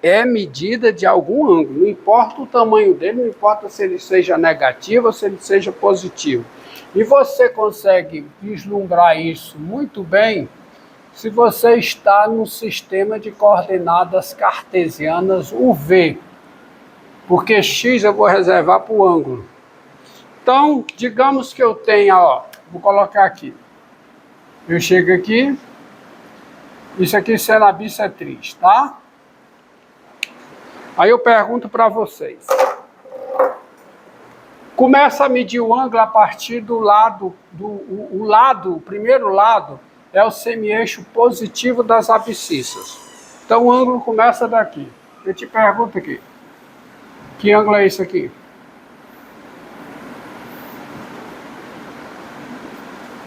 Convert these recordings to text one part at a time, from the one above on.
é medida de algum ângulo, não importa o tamanho dele, não importa se ele seja negativo ou se ele seja positivo. E você consegue vislumbrar isso muito bem se você está no sistema de coordenadas cartesianas UV, porque x eu vou reservar para o ângulo. Então, digamos que eu tenha, ó, vou colocar aqui. Eu chego aqui, isso aqui será a bissetriz, tá? Aí eu pergunto para vocês. Começa a medir o ângulo a partir do lado, o primeiro lado é o semi-eixo positivo das abscissas. Então o ângulo começa daqui. Eu te pergunto aqui, que ângulo é esse aqui?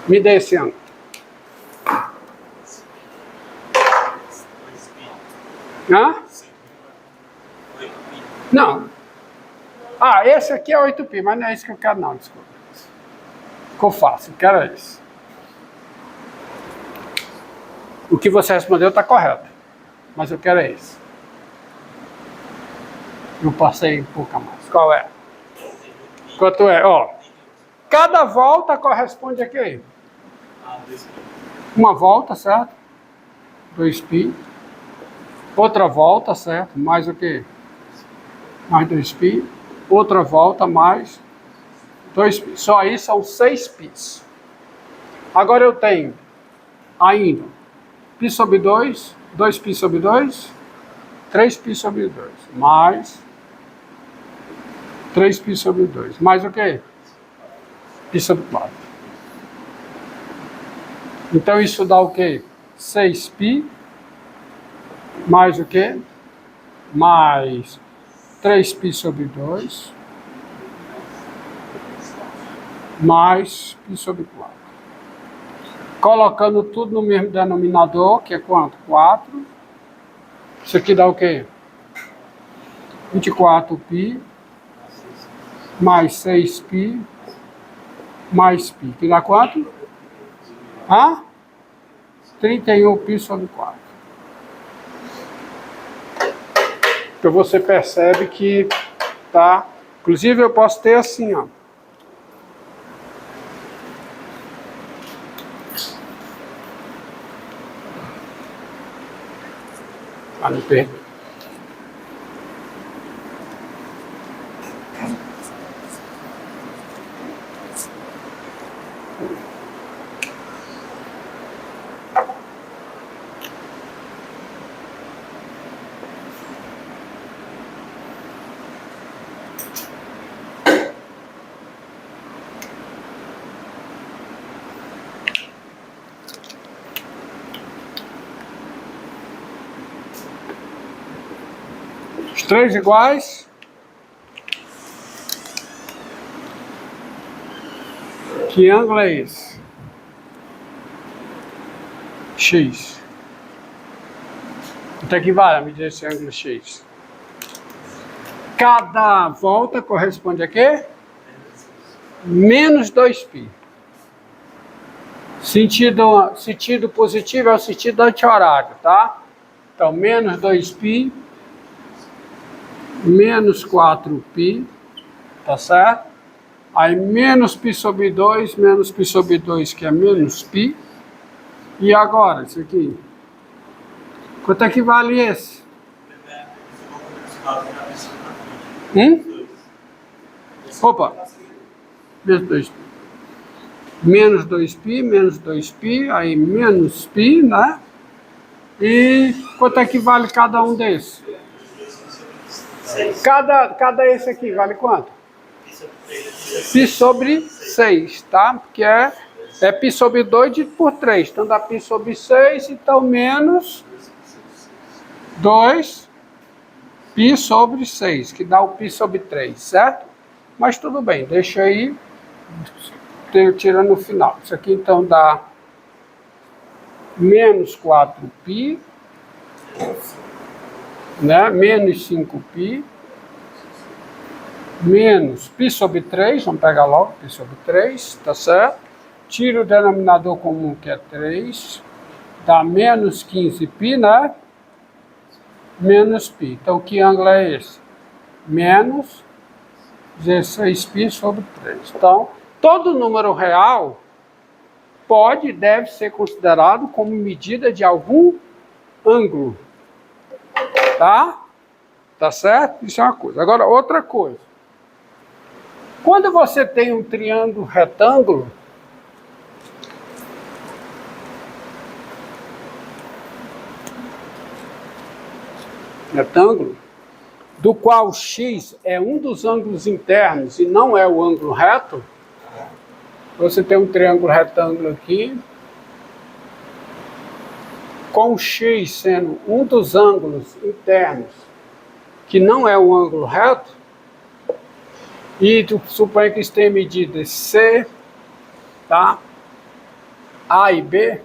Me dê esse ângulo. Hã? Não. Ah, esse aqui é 8π, mas não é isso que eu quero não, desculpa. Ficou fácil, eu quero esse. O que você respondeu está correto, mas eu quero esse. Eu passei um pouco a mais. Qual é? Quanto é? Ó, cada volta corresponde a quê? Uma volta, certo? 2π. Outra volta, certo? Mais o quê? Mais 2π. Outra volta, mais 2π. Só aí são 6π. Agora eu tenho ainda π sobre 2, 2π sobre 2, 3π sobre 2, mais 3π sobre 2. Mais o quê? Π sobre 4. Então isso dá o quê? 6π, mais o quê? Mais 3π sobre 2, mais π sobre 4. Colocando tudo no mesmo denominador, que é quanto? 4. Isso aqui dá o quê? 24π, mais 6π, mais π. Que dá quanto? 31π sobre 4. Então você percebe que tá. Inclusive eu posso ter assim, ó. Ah, não perdi. Os três iguais. Que ângulo é esse? X. Quanto é que vale a medir esse ângulo X? Cada volta corresponde a quê? Menos 2π. Sentido positivo é o sentido anti-horário, tá? Então, menos 2π, menos 4π, tá certo? Aí, menos π sobre 2, menos π sobre 2, que é menos π. E agora, isso aqui? Quanto é que vale esse? Opa! Menos 2π. Menos 2π, menos 2π, aí menos π, né? E quanto é que vale cada um desses? Cada esse aqui vale quanto? Π sobre 6, tá? Porque é π sobre 2 dividido por 3. Então dá π sobre 6, então menos 2π sobre 6, que dá o π sobre 3, certo? Mas tudo bem, deixa aí, tirando no final. Isso aqui então dá menos 4π, né? Menos 5π, menos π sobre 3, vamos pegar logo π sobre 3, tá certo? Tira o denominador comum, que é 3, dá menos 15π, né? menos π. Então, que ângulo é esse? Menos 16π sobre 3. Então, todo número real pode e deve ser considerado como medida de algum ângulo. Tá? Tá certo? Isso é uma coisa. Agora, outra coisa. Quando você tem um triângulo retângulo, do qual x é um dos ângulos internos e não é o ângulo reto, você tem um triângulo retângulo aqui, com x sendo um dos ângulos internos, que não é o ângulo reto, e tu supõe que isso tem medidas C, tá? A e B,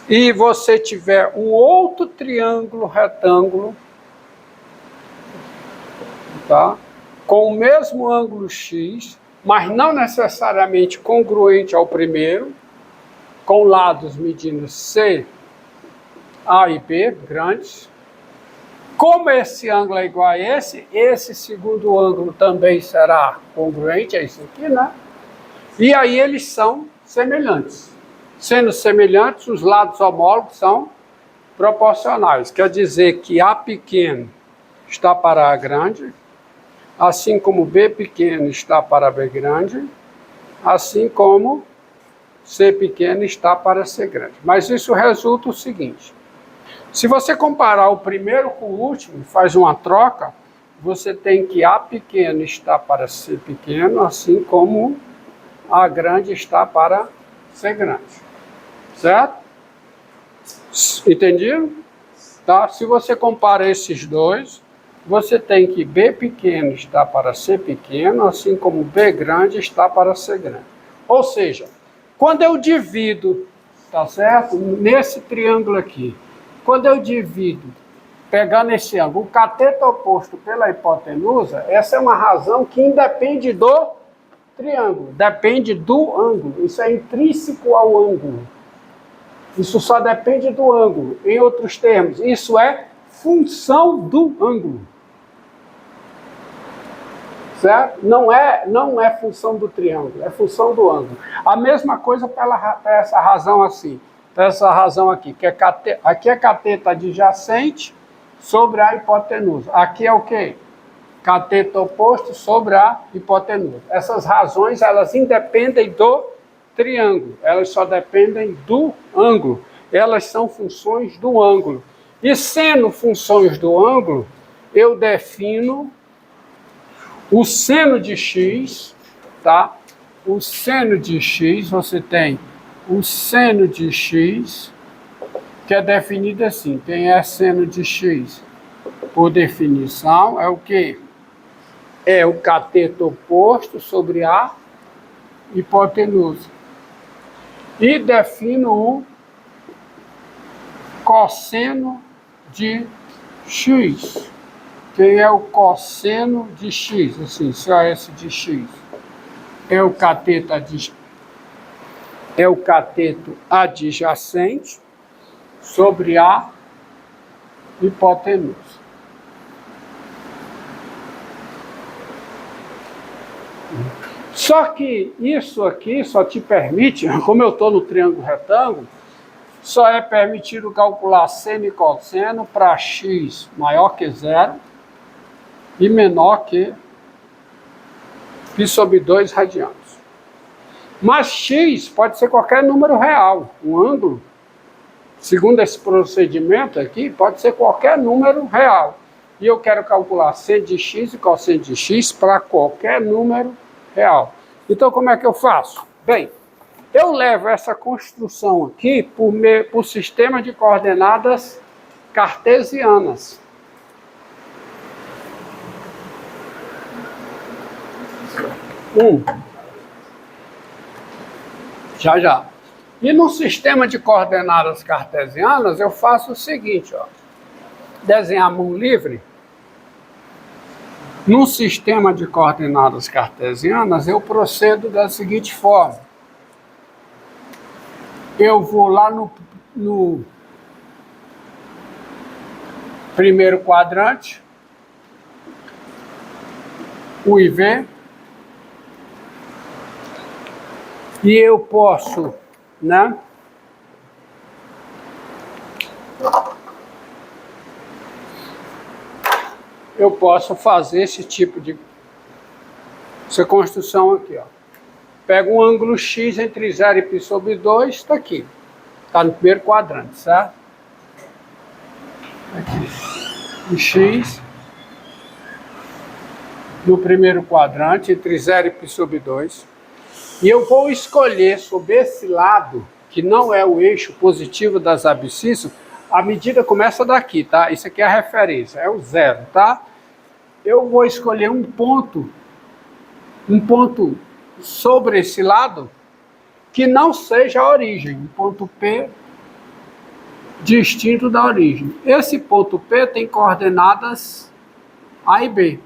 e você tiver um outro triângulo retângulo, tá? Com o mesmo ângulo x, mas não necessariamente congruente ao primeiro, com lados medindo C, A e B, grandes. Como esse ângulo é igual a esse segundo ângulo também será congruente, é isso aqui, né? E aí eles são semelhantes. Sendo semelhantes, os lados homólogos são proporcionais. Quer dizer que A pequeno está para A grande, assim como B pequeno está para B grande, assim como C pequeno está para C grande. Mas isso resulta o seguinte: se você comparar o primeiro com o último, faz uma troca, você tem que A pequeno está para C pequeno, assim como A grande está para C grande. Certo? Entendido? Tá? Se você compara esses dois, você tem que B pequeno está para C pequeno, assim como B grande está para C grande. Ou seja, quando eu divido, tá certo? Nesse triângulo aqui, quando eu divido, pegando esse ângulo, o cateto oposto pela hipotenusa, essa é uma razão que independe do triângulo, depende do ângulo. Isso é intrínseco ao ângulo. Isso só depende do ângulo. Em outros termos, isso é função do ângulo. Certo? Não é função do triângulo, é função do ângulo. A mesma coisa para essa razão assim. Para essa razão aqui, que aqui é cateto adjacente sobre a hipotenusa. Aqui é o quê? Cateto oposto sobre a hipotenusa. Essas razões, elas independem do triângulo. Elas só dependem do ângulo. Elas são funções do ângulo. E sendo funções do ângulo, eu defino o seno de x, tá? O seno de x, você tem o seno de x, que é definido assim. Quem é seno de x? Por definição, é o quê? É o cateto oposto sobre a hipotenusa. E defino o cosseno de x. Quem é o cosseno de x? Assim, só esse de x. É o cateto adjacente sobre a hipotenusa. Só que isso aqui só te permite, como eu estou no triângulo retângulo, só é permitido calcular seno e cosseno para x maior que 0 e menor que π sobre 2 radianos. Mas x pode ser qualquer número real. Um ângulo, segundo esse procedimento aqui, pode ser qualquer número real. E eu quero calcular seno de x e cosseno de x para qualquer número real. Então, como é que eu faço? Bem, eu levo essa construção aqui por sistema de coordenadas cartesianas. Já. E no sistema de coordenadas cartesianas, eu faço o seguinte, ó. Desenhar mão livre. No sistema de coordenadas cartesianas, eu procedo da seguinte forma. Eu vou lá primeiro quadrante, o IV, e eu posso, né? Eu posso fazer esse tipo de essa construção aqui, ó. Pego um ângulo X entre 0 e π sobre 2, está aqui. Está no primeiro quadrante, certo? Aqui. O X no primeiro quadrante entre 0 e π sobre 2. E eu vou escolher sobre esse lado, que não é o eixo positivo das abscissas, a medida começa daqui, tá? Isso aqui é a referência, é o 0, tá? Eu vou escolher um ponto sobre esse lado que não seja a origem, um ponto P distinto da origem. Esse ponto P tem coordenadas A e B.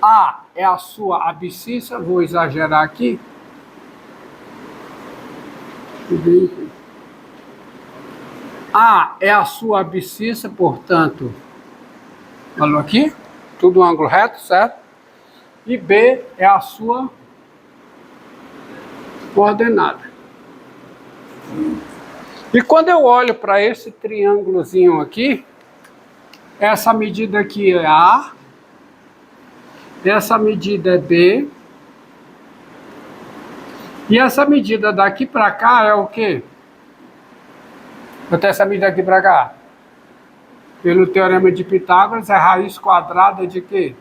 A é a sua abscissa, vou exagerar aqui. A é a sua abscissa, portanto, olha aqui, tudo ângulo reto, certo? E B é a sua coordenada. E quando eu olho para esse triângulozinho aqui, essa medida aqui é A, essa medida é B, e essa medida daqui para cá é o quê? Vou ter essa medida aqui para cá. Pelo teorema de Pitágoras, é raiz quadrada de quê?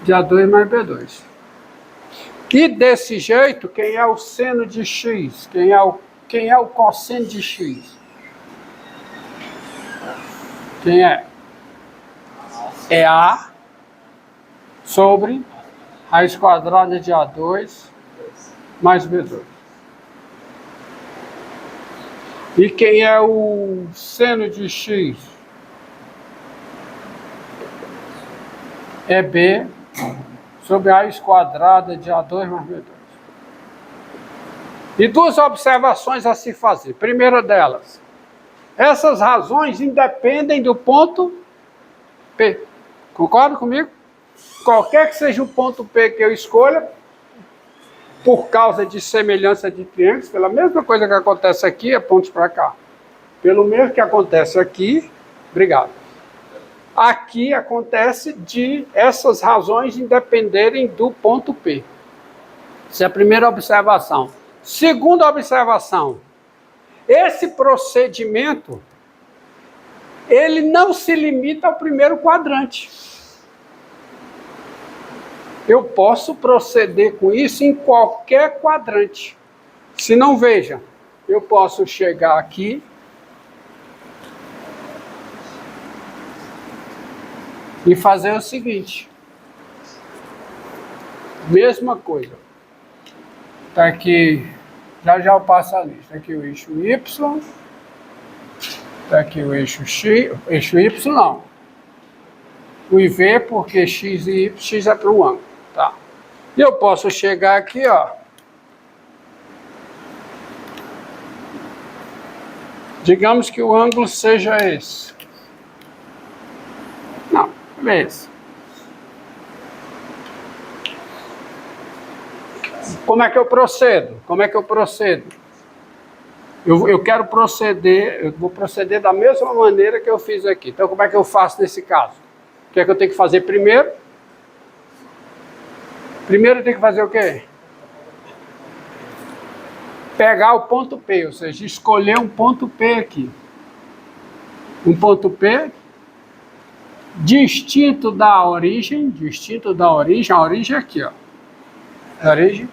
De A2 mais B2. E desse jeito, quem é o seno de X? Quem é o cosseno de X? Quem é? É A sobre raiz quadrada de A2 mais B2. E quem é o seno de X? É B sobre a raiz quadrada de A2 mais B2. E duas observações a se fazer. Primeira delas, essas razões independem do ponto P. Concorda comigo? Qualquer que seja o ponto P que eu escolha, por causa de semelhança de triângulos, pela mesma coisa que acontece aqui, é pontos para cá. Pelo mesmo que acontece aqui, obrigado. Aqui acontece de essas razões independerem do ponto P. Essa é a primeira observação. Segunda observação, esse procedimento, ele não se limita ao primeiro quadrante. Eu posso proceder com isso em qualquer quadrante. Se não, veja, eu posso chegar aqui e fazer o seguinte. Mesma coisa. Está aqui, já eu passo a lista. Está aqui o eixo Y. Está aqui o eixo X, eixo Y não. O IV, porque X e Y, X é para o ângulo. Tá. E eu posso chegar aqui, ó. Digamos que o ângulo seja esse. Não, é esse. Como é que eu procedo? Eu quero proceder, eu vou proceder da mesma maneira que eu fiz aqui. Então, como é que eu faço nesse caso? O que é que eu tenho que fazer primeiro? Primeiro eu tenho que fazer o quê? Pegar o ponto P, ou seja, escolher um ponto P aqui. Um ponto P distinto da origem, a origem é aqui, ó. A origem.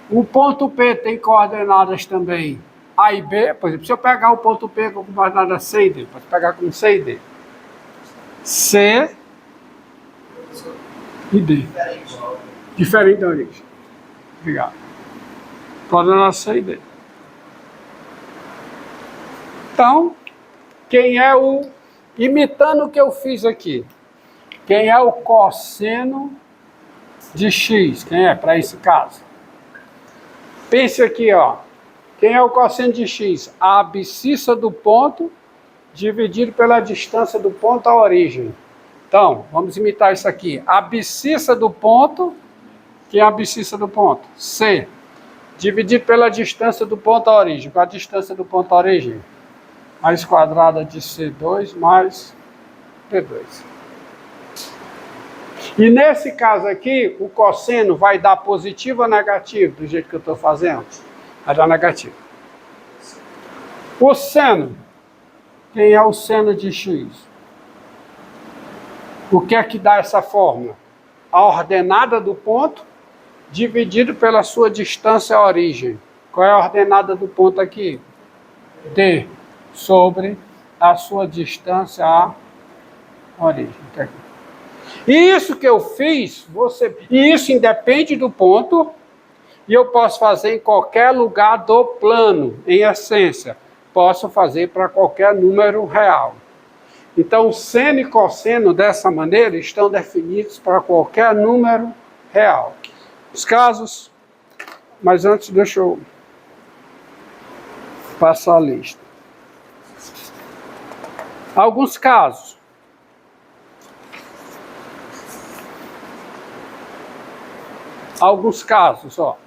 O ponto P tem coordenadas também A e B. Por exemplo, se eu pegar o ponto P com coordenadas C e D, posso pegar com C e D. C e D. Diferente da origem. Obrigado. Coordenadas C e D. Então, quem é o... Imitando o que eu fiz aqui. Quem é o cosseno de X? Quem é para esse caso? Pense aqui, ó. Quem é o cosseno de X? A abscissa do ponto dividido pela distância do ponto à origem. Então, vamos imitar isso aqui. A abscissa do ponto, que é a abscissa do ponto? C. Dividido pela distância do ponto à origem. Qual a distância do ponto à origem? Raiz quadrada de C2 mais P2. E nesse caso aqui, o cosseno vai dar positivo ou negativo, do jeito que eu estou fazendo? Vai dar negativo. O seno. Quem é o seno de x? O que é que dá essa fórmula? A ordenada do ponto dividido pela sua distância à origem. Qual é a ordenada do ponto aqui? D sobre a sua distância à origem. E isso que eu fiz, e isso independe do ponto, e eu posso fazer em qualquer lugar do plano, em essência. Posso fazer para qualquer número real. Então, o seno e cosseno, dessa maneira, estão definidos para qualquer número real. Os casos, mas antes deixa eu passar a lista. Alguns casos. Alguns casos, ó.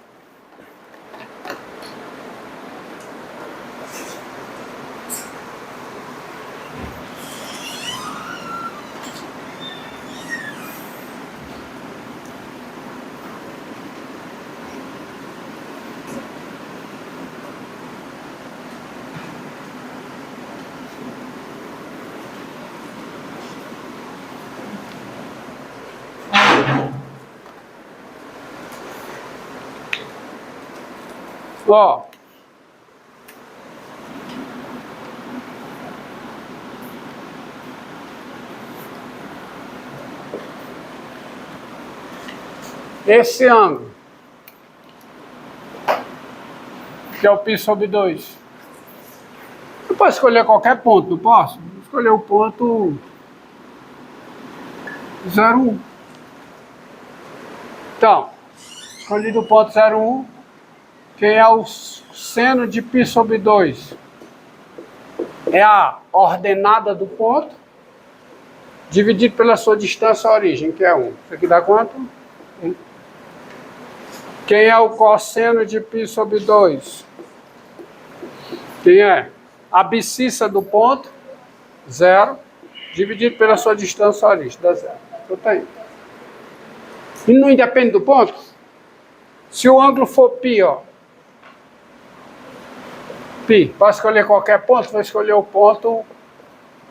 Ó, esse ângulo, que é o π sobre 2. Eu posso escolher qualquer ponto, não posso? Vou escolher o ponto 0,1. Então, escolhido o ponto 0,1. Quem é o seno de π sobre 2? É a ordenada do ponto, dividido pela sua distância à origem, que é 1. Isso aqui dá quanto? 1. Quem é o cosseno de π sobre 2? Quem é? A abscissa do ponto, 0, dividido pela sua distância à origem, dá 0. Então tá aí. E não independe do ponto? Se o ângulo for π, ó, π, posso escolher qualquer ponto, vou escolher o ponto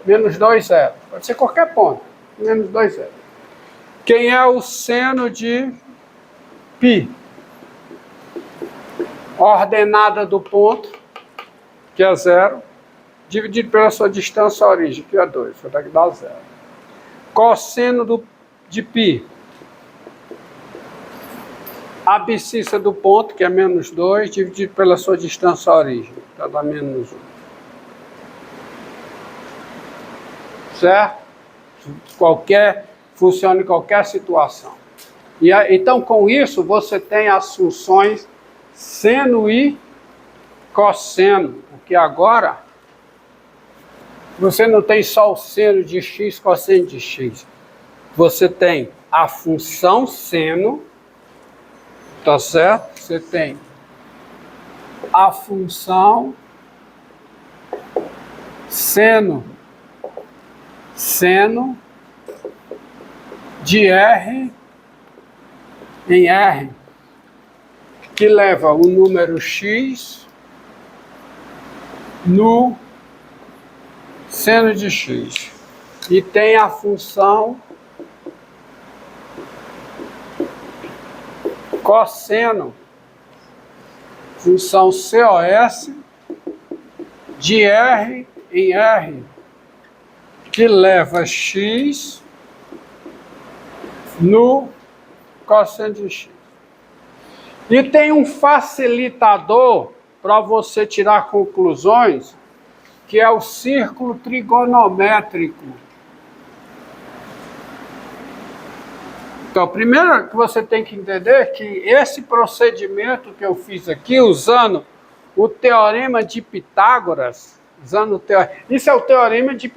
menos 2, 0. Pode ser qualquer ponto, menos 2, 0. Quem é o seno de π? Ordenada do ponto, que é 0, dividido pela sua distância à origem, que é 2, vai ter que dar 0. Cosseno de π? A abscissa do ponto, que é menos 2, dividido pela sua distância à origem, vai dar menos 1. Certo? Funciona em qualquer situação. Então, com isso, você tem as funções seno e cosseno, porque agora você não tem só o seno de x, cosseno de x. Você tem a função seno, tá certo? Você tem a função seno de R em R, que leva o número x no seno de x. E tem a função cosseno, função COS de R em R, que leva x no cosseno de x. E tem um facilitador para você tirar conclusões, que é o círculo trigonométrico. Então, primeiro que você tem que entender é que esse procedimento que eu fiz aqui, usando o teorema de Pitágoras, Usando o teorema. Isso é o teorema de